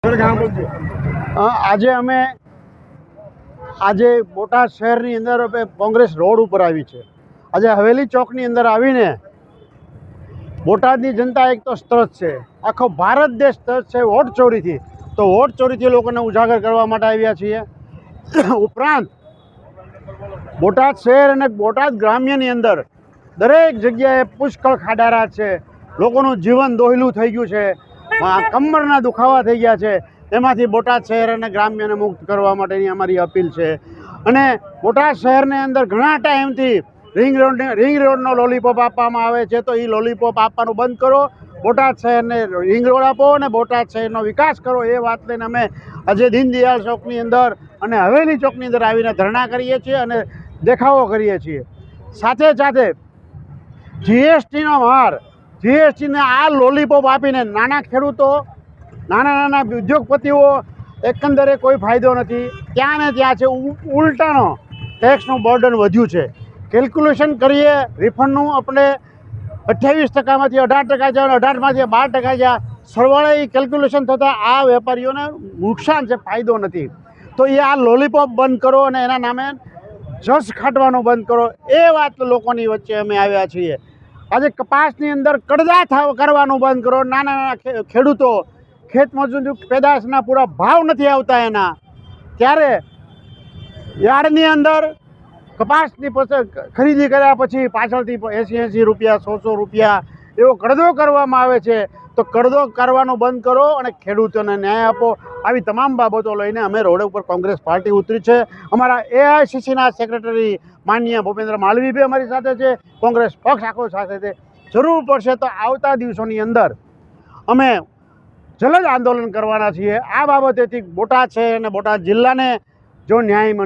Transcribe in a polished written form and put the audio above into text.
આજે અમે બોટાદ શહેરની અંદર કોંગ્રેસ રોડ ઉપર આવી છે। આજે હવેલી ચોકની અંદર આવીને બોટાદની જનતા એક તો સ્ત્રસ્ત છે, આખો ભારત દેશ સ્ત્રસ્ત છે વોટ ચોરીથી। તો વોટ ચોરીથી લોકોને ઉજાગર કરવા માટે આવ્યા છીએ। ઉપરાંત બોટાદ શહેર અને બોટાદ ગ્રામ્યની અંદર દરેક જગ્યાએ પુષ્કળ ખાડારા છે, લોકોનું જીવન દોહલું થઈ ગયું છે, કમરના દુખાવા થઈ ગયા છે। એમાંથી બોટાદ શહેર અને ગ્રામ્યને મુક્ત કરવા માટેની અમારી અપીલ છે। અને બોટાદ શહેરની અંદર ઘણા ટાઈમથી રિંગ રોડનો લોલીપોપ આપવામાં આવે છે, તો એ લોલીપોપ આપવાનું બંધ કરો, બોટાદ શહેરને રિંગ રોડ આપો અને બોટાદ શહેરનો વિકાસ કરો। એ વાત લઈને અમે આજે દીનદયાળ ચોકની અંદર અને હવેલી ચોકની અંદર આવીને ધરણા કરીએ છીએ અને દેખાવો કરીએ છીએ। સાથે સાથે જીએસટીનો માર, જીએસટીને આ લોલીપોપ આપીને નાના ખેડૂતો, નાના ઉદ્યોગપતિઓ એકંદરે કોઈ ફાયદો નથી। ત્યાં ને ત્યાં છે, ઉલટાનો ટેક્સનું બર્ડન વધ્યું છે। કેલ્ક્યુલેશન કરીએ રિફંડનું, આપણે 28%માંથી 18% જાય, 18માંથી 12% જાય, સરવાળે એ કેલ્ક્યુલેશન થતાં આ વેપારીઓને નુકસાન છે, ફાયદો નથી। તો એ આ લોલીપોપ બંધ કરો અને એના નામે જસ ખાટવાનું બંધ કરો। એ વાત લોકોની વચ્ચે અમે આવ્યા છીએ। આજે કપાસની અંદર કડદા કરવાનું બંધ કરો। નાના ખેડૂતો ખેતમજૂર પેદાશના પૂરા ભાવ નથી આવતા એના, ત્યારે યાર્ડની અંદર કપાસની ખરીદી કર્યા પછી પાછળથી 80 રૂપિયા 100 રૂપિયા એવો કડદો કરવામાં આવે છે। તો કડદો કરવાનું બંધ કરો અને ખેડૂતોને ન્યાય આપો। આવી તમામ બાબતો લઈને અમે રોડ ઉપર કોંગ્રેસ પાર્ટી ઉતરી છે। અમારા એઆઈસીસીના સેક્રેટરી માનનીય ભૂપેન્દ્ર માલવી બી અમારી સાથે છે, કોંગ્રેસ પક્ષ આખો સાથે છે। જરૂર પડશે તો આવતા દિવસોની અંદર અમે જલદ આંદોલન કરવાના છીએ। આ બાબતેથી બોટાદ છે અને બોટાદ જિલ્લાને જો ન્યાય મને